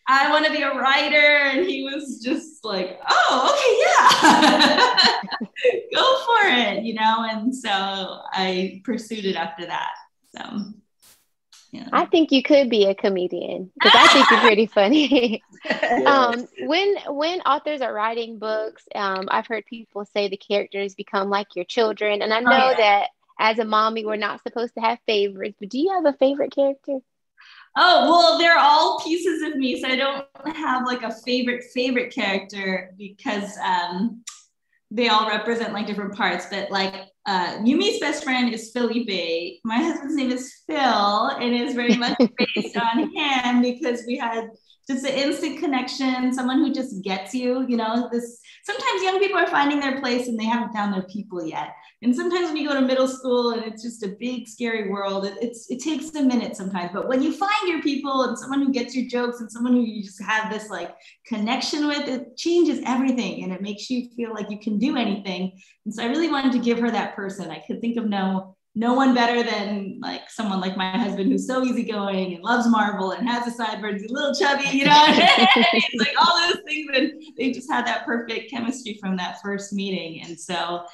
I want to be a writer. And he was just like, oh, okay, yeah, go for it, And so I pursued it after that. So. Yeah. I think you could be a comedian, because I think you're pretty funny. Yes. When authors are writing books, I've heard people say the characters become like your children. And I know that as a mommy, we're not supposed to have favorites, but do you have a favorite character? Oh, well, they're all pieces of me. So I don't have a favorite character, because they all represent like different parts, but like Yumi's best friend is Felipe. My husband's name is Phil, and it's very much based on him because we had just an instant connection, someone who just gets you, you know, this, sometimes young people are finding their place and they haven't found their people yet. And sometimes when you go to middle school and it's just a big, scary world, it takes a minute sometimes. But when you find your people and someone who gets your jokes and someone who you just have this like connection with, it changes everything and it makes you feel like you can do anything. And so I really wanted to give her that person. I could think of no one better than like someone like my husband who's so easygoing and loves Marvel and has a sideburns, a little chubby, you know, it's like all those things, and they just had that perfect chemistry from that first meeting. And so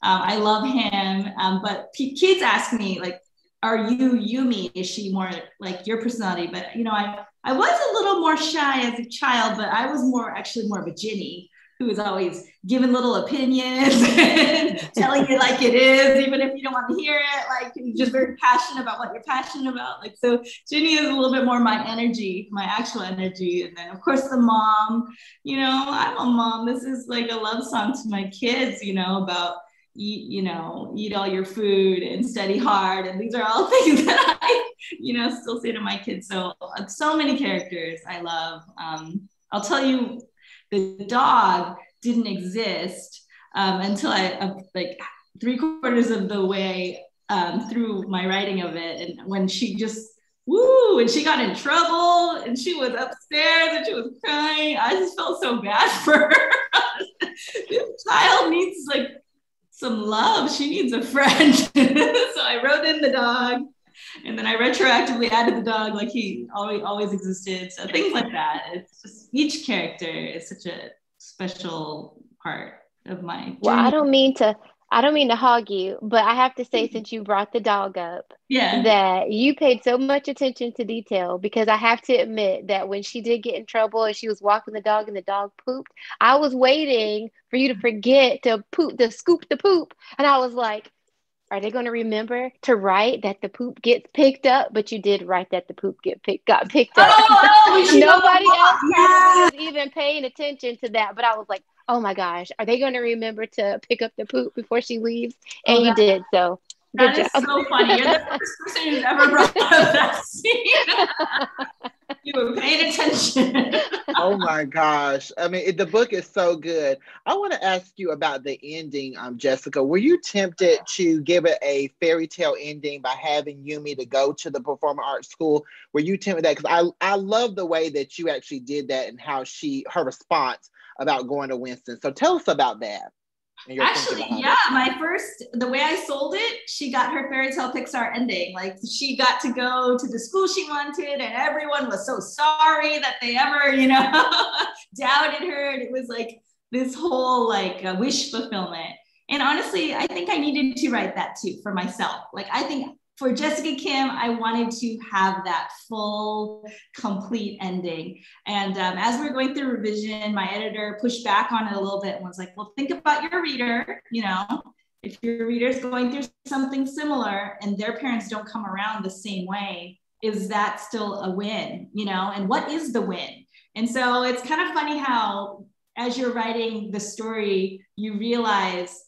I love him. But kids ask me like, are you Yumi? Is she more like your personality? But you know, I was a little more shy as a child, but I was actually more of a Ginny, who is always giving little opinions and telling it like it is, even if you don't want to hear it, like just very passionate about what you're passionate about. Like, so Ginny is a little bit more my energy, my actual energy. And then of course the mom, you know, I'm a mom. This is like a love song to my kids, you know, about eat all your food and study hard. And these are all things that I, you know, still say to my kids. So many characters I love. I'll tell you, the dog didn't exist until I like 3/4 of the way through my writing of it. And when she just, and she got in trouble and she was upstairs and she was crying, I just felt so bad for her. This child needs like some love. She needs a friend. So I wrote in the dog. And then I retroactively added the dog like he always existed. So things like that. It's just each character is such a special part of my journey. Well, I don't mean to hog you, but I have to say, since you brought the dog up, that you paid so much attention to detail, because I have to admit that when she did get in trouble and she was walking the dog and the dog pooped, I was waiting for you to forget to scoop the poop. And I was like, are they going to remember to write that the poop gets picked up? But you did write that the poop got picked up. Nobody else was even paying attention to that. But I was like, oh my gosh, are they going to remember to pick up the poop before she leaves? And you did. So good job. That is so funny. You're the first person who's ever brought up that scene. You were paying attention. Oh my gosh. I mean, the book is so good. I want to ask you about the ending, Jessica. Were you tempted to give it a fairy tale ending by having Yumi to go to the performing arts school? Were you tempted that? Because I love the way that you actually did that and how her response about going to Winston. So tell us about that. Actually, yeah, the way I sold it, she got her fairy tale Pixar ending. Like, she got to go to the school she wanted, and everyone was so sorry that they ever, you know, doubted her. And it was like this whole like wish fulfillment. And honestly, I think I needed to write that too for myself. Like, I think for Jessica Kim, I wanted to have that full, complete ending. And as we were going through revision, my editor pushed back on it a little bit and was like, well, think about your reader. You know, if your reader's going through something similar and their parents don't come around the same way, is that still a win? You know, and what is the win? And so it's kind of funny how, as you're writing the story, you realize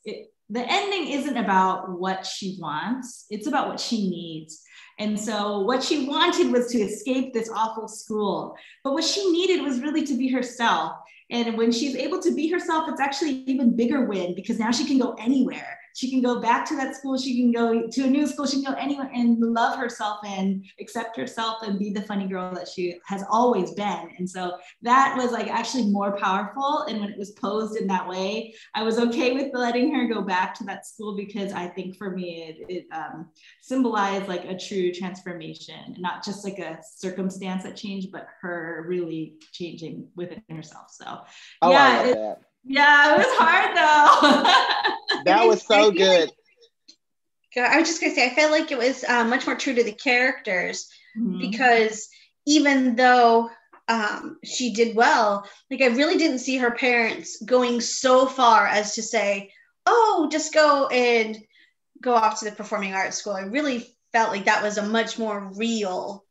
the ending isn't about what she wants, it's about what she needs. And so what she wanted was to escape this awful school, but what she needed was really to be herself. And when she's able to be herself, it's actually an even bigger win, because now she can go anywhere. She can go back to that school. She can go to a new school. She can go anywhere and love herself and accept herself and be the funny girl that she has always been. And so that was like actually more powerful. And when it was posed in that way, I was okay with letting her go back to that school, because I think for me, it symbolized like a true transformation, not just like a circumstance that changed, but her really changing within herself. So yeah, it was hard though. That was so good. I was just gonna say, I felt like it was much more true to the characters, because even though she did well, like, I really didn't see her parents going so far as to say, oh, just go off to the performing arts school. I really felt like that was a much more real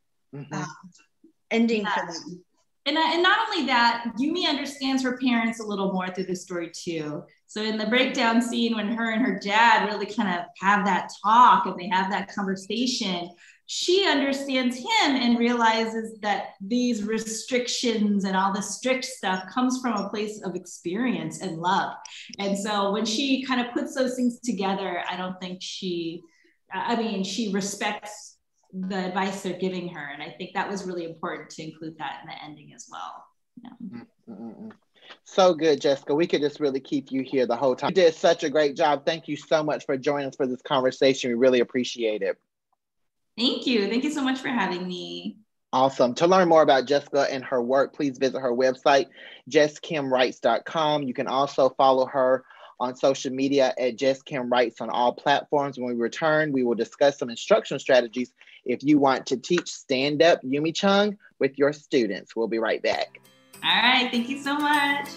ending for them. And not only that, Yumi understands her parents a little more through the story too. So in the breakdown scene, when her and her dad really kind of have that talk and they have that conversation, she understands him and realizes that these restrictions and all the strict stuff comes from a place of experience and love. And so when she kind of puts those things together, I don't think she respects the advice they're giving her. And I think that was really important to include that in the ending as well. Yeah. So good, Jessica. We could just really keep you here the whole time. You did such a great job. Thank you so much for joining us for this conversation. We really appreciate it. Thank you. Thank you so much for having me. Awesome. To learn more about Jessica and her work, please visit her website, JessKimWrites.com. You can also follow her on social media at JessKimWrites on all platforms. When we return, we will discuss some instructional strategies if you want to teach stand-up Yumi Chung with your students. We'll be right back. All right. Thank you so much.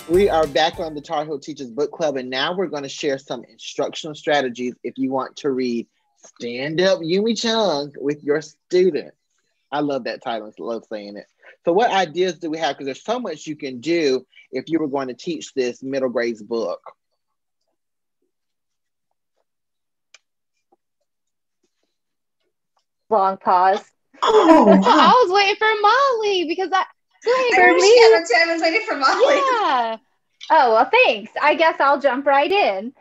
We are back on the Tar Heel Teachers Book Club, and now we're going to share some instructional strategies if you want to read Stand Up Yumi Chung with your students. I love that title. I love saying it. So what ideas do we have? Because there's so much you can do if you were going to teach this middle grades book. Long pause. Oh, wow. I was waiting for Molly because I was waiting for Molly. Yeah. Oh, well, thanks. I guess I'll jump right in.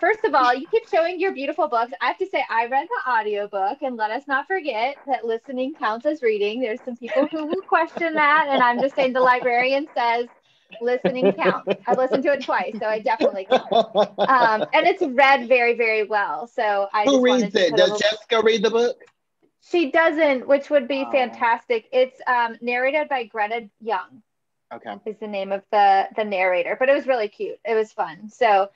First of all, you keep showing your beautiful books. I have to say, I read the audiobook, and let us not forget that listening counts as reading. There's some people who will question that, and I'm just saying the librarian says listening counts. I listened to it twice, so I definitely count. And it's read very, very well. So I Who just wanted reads to it? put Does Jessica read the book? She doesn't, which would be fantastic. It's narrated by Greta Young. Okay. Is the name of the narrator, but it was really cute. It was fun. So,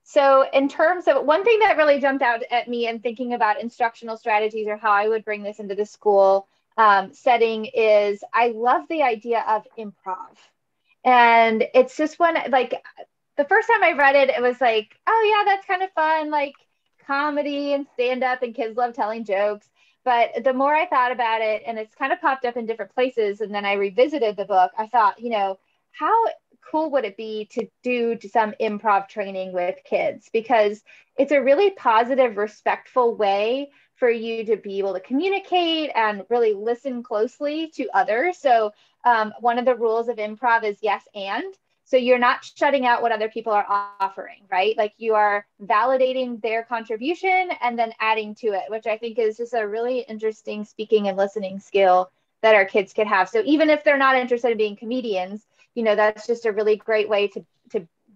so in terms of one thing that really jumped out at me in thinking about instructional strategies or how I would bring this into the school setting is I love the idea of improv. And it's just one, like the first time I read it, it was like, oh yeah, that's kind of fun. Like comedy and stand up and kids love telling jokes. But the more I thought about it, and it's kind of popped up in different places, and then I revisited the book, I thought, how cool would it be to do some improv training with kids? Because it's a really positive, respectful way for you to be able to communicate and really listen closely to others. So one of the rules of improv is yes and. So you're not shutting out what other people are offering, right? Like you are validating their contribution and then adding to it, which I think is just a really interesting speaking and listening skill that our kids could have. So even if they're not interested in being comedians, that's just a really great way to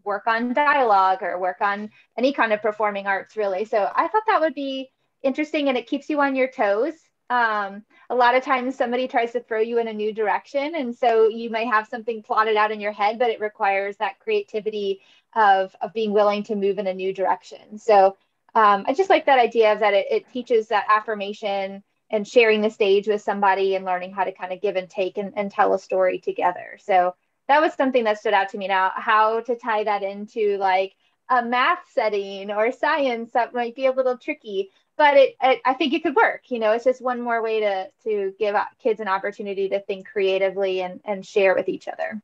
work on dialogue or work on any kind of performing arts, really. So I thought that would be interesting, and it keeps you on your toes. A lot of times somebody tries to throw you in a new direction, and so you may have something plotted out in your head, but it requires that creativity of being willing to move in a new direction. So I just like that idea of that it teaches that affirmation and sharing the stage with somebody and learning how to kind of give and take and tell a story together. So that was something that stood out to me. Now, how to tie that into like a math setting or science, that might be a little tricky. But I think it could work. It's just one more way to give kids an opportunity to think creatively and share with each other.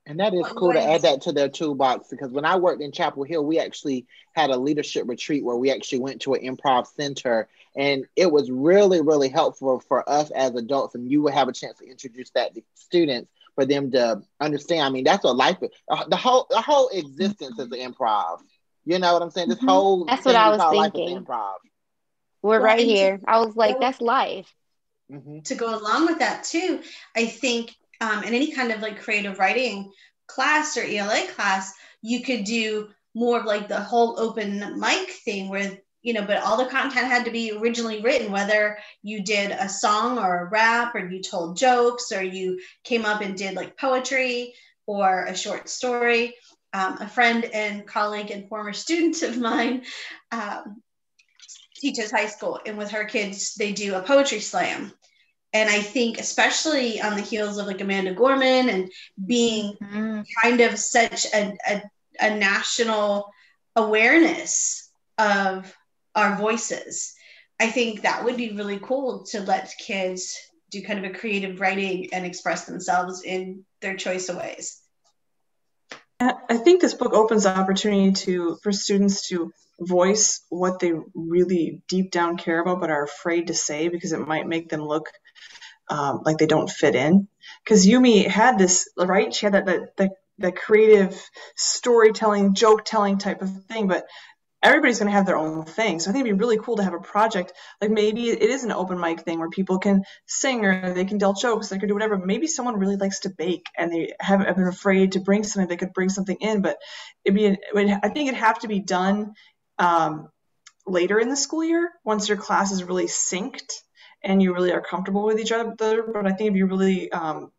And that is cool to add that to their toolbox, because when I worked in Chapel Hill, we actually had a leadership retreat where we actually went to an improv center, and it was really, really helpful for us as adults. And you would have a chance to introduce that to students for them to understand. I mean, that's what life is. The whole existence is the improv. You know what I'm saying? This whole that's what I was thinking. Life is improv. We're right here. I was like, that's life. To go along with that too, I think in any kind of like creative writing class or ELA class, you could do more of like the whole open mic thing where but all the content had to be originally written, whether you did a song or a rap, or you told jokes, or you came up and did like poetry or a short story. A friend and colleague and former student of mine teaches high school, and with her kids, they do a poetry slam. And I think, especially on the heels of like Amanda Gorman and being kind of such a national awareness of our voices, I think that would be really cool to let kids do kind of a creative writing and express themselves in their choice of ways. I think this book opens the opportunity for students to voice what they really deep down care about but are afraid to say, because it might make them look like they don't fit in. Because Yumi had this, right? She had that creative storytelling, joke telling type of thing, but everybody's going to have their own thing. So I think it'd be really cool to have a project, like maybe it is an open mic thing where people can sing or they can tell jokes, they can do whatever. Maybe someone really likes to bake and they have been afraid to bring something, they could bring something in, but I think it'd have to be done later in the school year, once your class is really synced and you really are comfortable with each other. But I think it'd be a really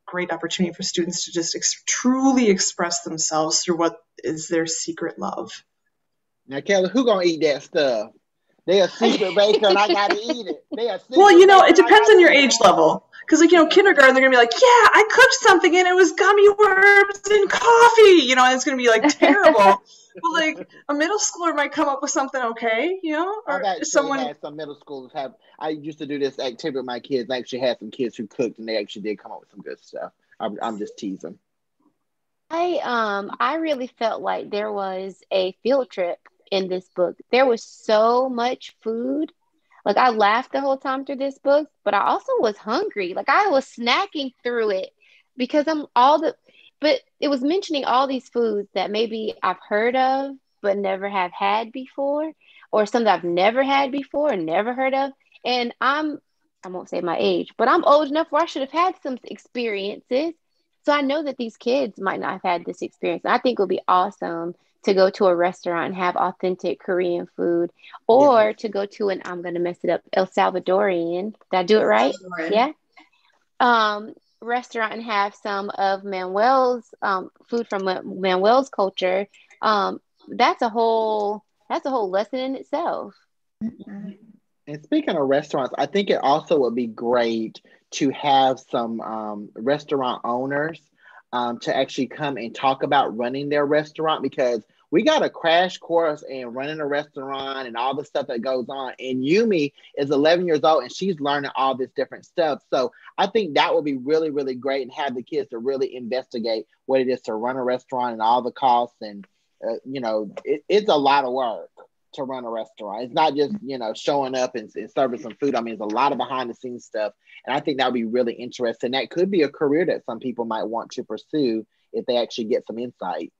great opportunity for students to just truly express themselves through what is their secret love. Now, Kelly, who gonna eat that stuff? They a secret baker, and I gotta eat it. Well, it depends on your age level. Because, kindergarten, they're gonna be like, yeah, I cooked something and it was gummy worms and coffee, and it's gonna be like terrible. But like a middle schooler might come up with something okay, or I've actually someone had some middle schoolers have. I used to do this activity with my kids. I actually had some kids who cooked, and they actually did come up with some good stuff. I'm just teasing. I really felt like there was a field trip in this book. There was so much food. Like, I laughed the whole time through this book, but I also was hungry. Like, I was snacking through it because but it was mentioning all these foods that maybe I've heard of but never have had before, or some that I've never had before and never heard of. And I won't say my age, but I'm old enough where I should have had some experiences. So I know that these kids might not have had this experience. I think it would be awesome to go to a restaurant and have authentic Korean food, or to go to I'm going to mess it up, El Salvadorian. Did I do it right? Yeah. Restaurant and have some of Manuel's food from Manuel's culture. That's a whole lesson in itself. And speaking of restaurants, I think it also would be great to have some restaurant owners to actually come and talk about running their restaurant, because we got a crash course in running a restaurant and all the stuff that goes on. And Yumi is 11 years old and she's learning all this different stuff. So I think that would be really, really great, and have the kids to really investigate what it is to run a restaurant and all the costs. And, it's a lot of work to run a restaurant. It's not just, showing up and serving some food. I mean, it's a lot of behind the scenes stuff. And I think that would be really interesting. That could be a career that some people might want to pursue if they actually get some insight.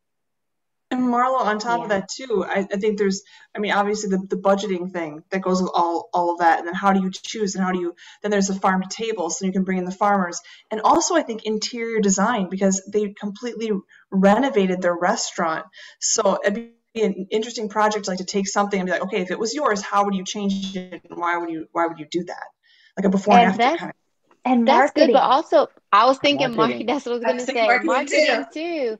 And Marlo, on top of that too, I think there's, obviously the budgeting thing that goes with all of that. And then how do you choose, and then there's the farm to table, so you can bring in the farmers. And also I think interior design, because they completely renovated their restaurant. So it'd be an interesting project, like to take something and be like, okay, if it was yours, how would you change it? And why would you do that? Like a before and after kind of. And that's good, but also I was thinking marketing. That's what I was going to say. Marketing too.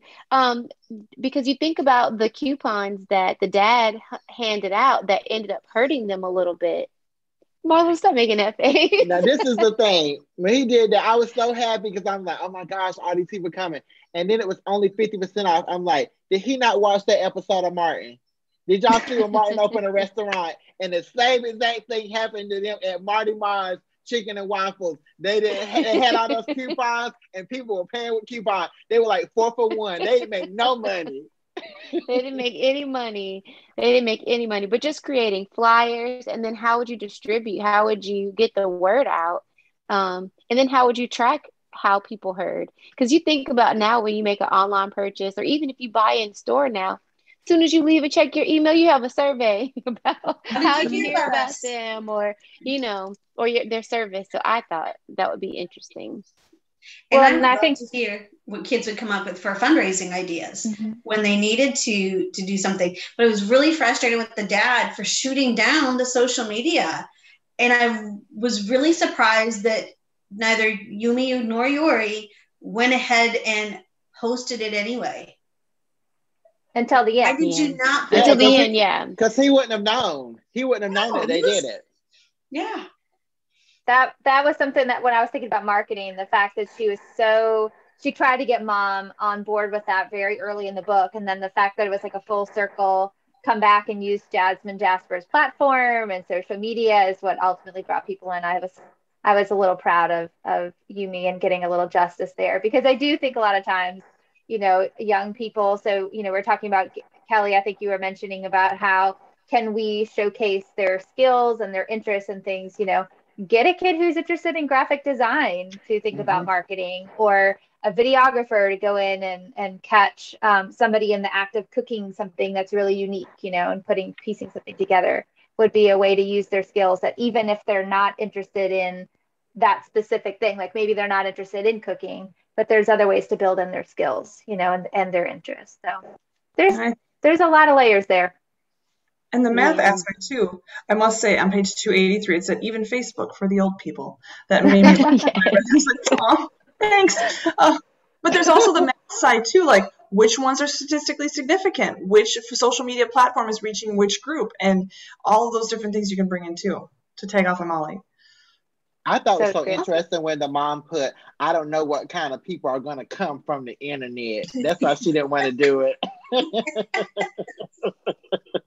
Because you think about the coupons that the dad handed out that ended up hurting them a little bit. Marlon, stop making that face. Now, this is the thing. When he did that, I was so happy because I'm like, oh my gosh, all these people coming. And then it was only 50% off. I'm like, did he not watch that episode of Martin? Did y'all see when Martin opened a restaurant and the same exact thing happened to them at Marty Mars Chicken and Waffles? They had all those coupons and people were paying with coupons. They were like 4 for 1. They didn't make no money. They didn't make any money. But just creating flyers, and then how would you distribute? How would you get the word out? And then how would you track how people heard? Because you think about now when you make an online purchase, or even if you buy in store now, as soon as you leave and check your email, you have a survey about how did you hear about them, or their service. So I thought that would be interesting. And I think to hear what kids would come up with for fundraising ideas when they needed to do something. But I was really frustrated with the dad for shooting down the social media. And I was really surprised that neither Yumi nor Yuri went ahead and posted it anyway. Until the end. Why did you not put Until it the in? end, yeah. Because he wouldn't have known. He wouldn't have known that they did it. Yeah. That was something that when I was thinking about marketing, the fact that she tried to get mom on board with that very early in the book. And then the fact that it was like a full circle come back and use Jasmine Jasper's platform and social media is what ultimately brought people in. I was a little proud of Yumi and getting a little justice there, because I do think a lot of times, young people. So, we're talking about Kelly, I think you were mentioning about how can we showcase their skills and their interests and things, get a kid who's interested in graphic design to think about marketing, or a videographer to go in and catch somebody in the act of cooking something that's really unique, and piecing something together would be a way to use their skills, that even if they're not interested in that specific thing, like maybe they're not interested in cooking, but there's other ways to build in their skills, and their interests. So there's a lot of layers there. And the math aspect too. I must say, on page 283, it said even Facebook for the old people. That made me laugh. I was like, oh, thanks. But there's also the math side too, like which ones are statistically significant, which social media platform is reaching which group, and all of those different things you can bring in too, to tag off on Molly. I thought it was so interesting when the mom put, I don't know what kind of people are going to come from the internet. That's why she didn't want to do it.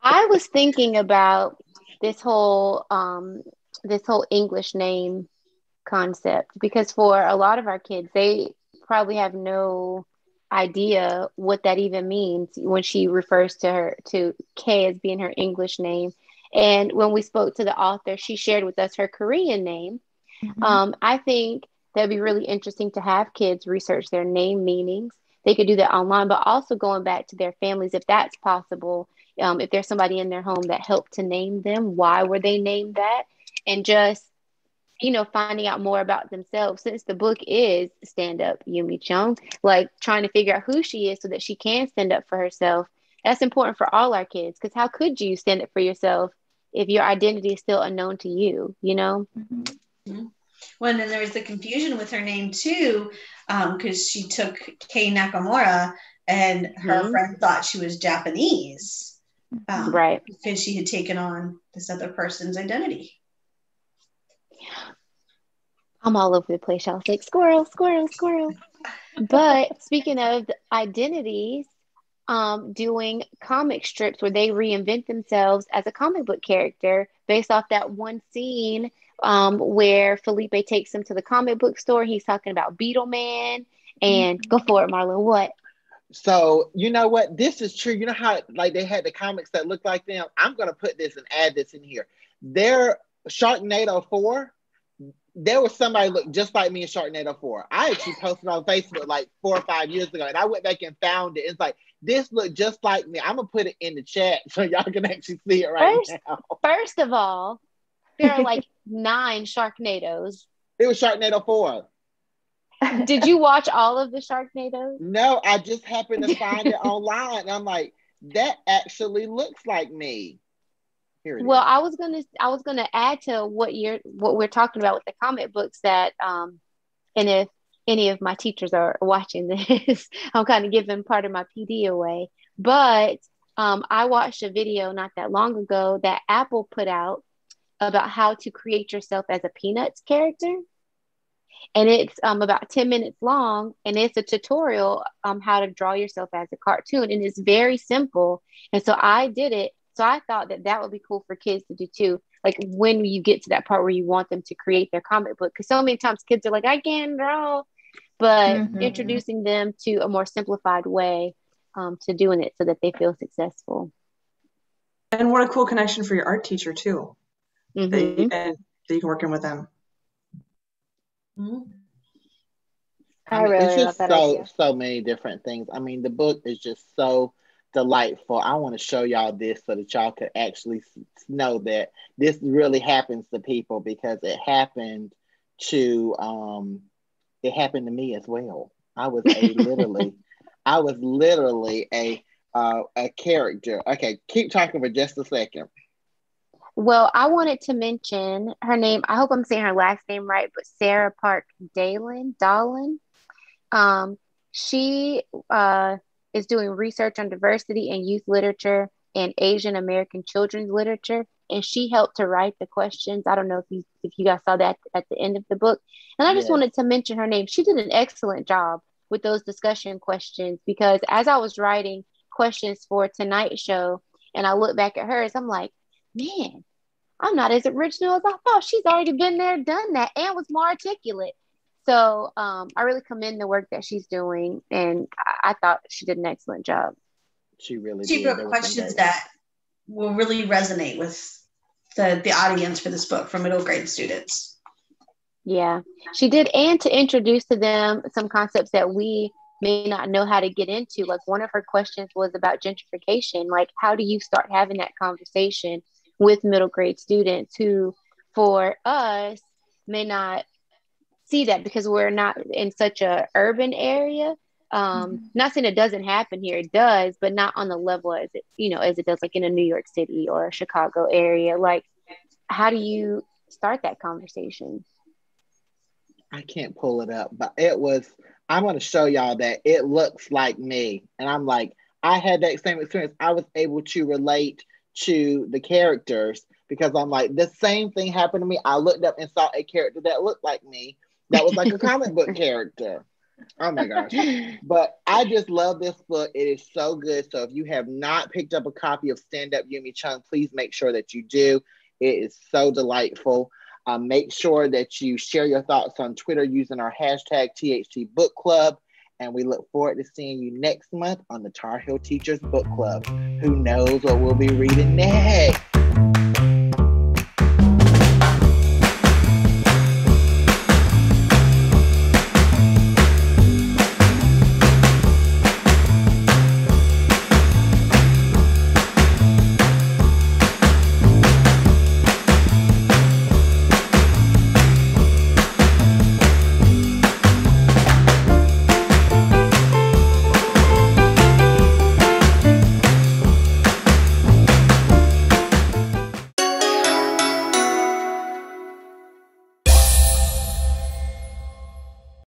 I was thinking about this whole English name concept, because for a lot of our kids, they probably have no idea what that even means when she refers to K as being her English name. And when we spoke to the author, she shared with us her Korean name. I think that'd be really interesting to have kids research their name meanings. They could do that online, but also going back to their families, if that's possible. If there's somebody in their home that helped to name them, why were they named that? And just, finding out more about themselves, since the book is Stand Up Yumi Chung, like trying to figure out who she is so that she can stand up for herself. That's important for all our kids, because how could you stand up for yourself if your identity is still unknown to you, Well, and then there was the confusion with her name too, because she took Kei Nakamura, and her friend thought she was Japanese, right? Because she had taken on this other person's identity. I'm all over the place. I was like, squirrel, squirrel, squirrel. But speaking of identities, doing comic strips where they reinvent themselves as a comic book character based off that one scene where Felipe takes him to the comic book store. He's talking about Beetle Man, and go for it, Marlon. What? So, you know what? This is true. You know how like they had the comics that look like them? I'm going to put this and add this in here. Their Sharknado 4, there was somebody looked just like me in Sharknado 4. I actually posted on Facebook like 4 or 5 years ago, and I went back and found it. It's like, this looked just like me. I'm going to put it in the chat so y'all can actually see it now. First of all, there are like 9 Sharknadoes. It was Sharknado 4. Did you watch all of the Sharknadoes? No, I just happened to find it online. And I'm like, that actually looks like me. Here it is. I was gonna add to what we're talking about with the comic books, that and if any of my teachers are watching this, I'm kind of giving part of my PD away. But I watched a video not that long ago that Apple put out about how to create yourself as a Peanuts character. And it's about 10 minutes long, and it's a tutorial how to draw yourself as a cartoon. And it's very simple. And so I did it. So I thought that would be cool for kids to do too. Like when you get to that part where you want them to create their comic book, because so many times kids are like, I can't draw, but introducing them to a more simplified way to doing it so that they feel successful. And what a cool connection for your art teacher too, that you can work in with them. I really love that idea. So many different things. I mean, the book is just so delightful. I want to show y'all this so that y'all could actually know that this really happens to people, because it happened to me as well. I was literally a character. Okay, keep talking for just a second. Well, I wanted to mention her name. I hope I'm saying her last name right, but Sarah Park Dallin. She is doing research on diversity in youth literature and Asian American children's literature, and she helped to write the questions. I don't know if you guys saw that at the end of the book. And I just wanted to mention her name. She did an excellent job with those discussion questions, because as I was writing questions for tonight's show and I look back at hers, I'm like, man, I'm not as original as I thought. She's already been there, done that, and was more articulate. So I really commend the work that she's doing, and I thought she did an excellent job. She really She did. wrote questions that will really resonate with the audience for this book for middle grade students. Yeah, she did, and to introduce to them some concepts that we may not know how to get into. Like, one of her questions was about gentrification. Like, how do you start having that conversation with middle grade students who, for us, may not see that because we're not in such a urban area. Not saying it doesn't happen here, it does, but not on the level as it does like in a New York City or a Chicago area. Like, how do you start that conversation? I can't pull it up, but I'm going to show y'all that it looks like me. And I'm like, I had that same experience. I was able to relate to the characters because I'm like, the same thing happened to me. I looked up and saw a character that looked like me. That was like a comic book character. Oh my gosh. But I just love this book. It is so good. So if you have not picked up a copy of Stand Up Yumi Chung, please make sure that you do. It is so delightful. Make sure that you share your thoughts on Twitter using our hashtag THT Book Club. And we look forward to seeing you next month on the Tar Heel Teachers Book Club. Who knows what we'll be reading next?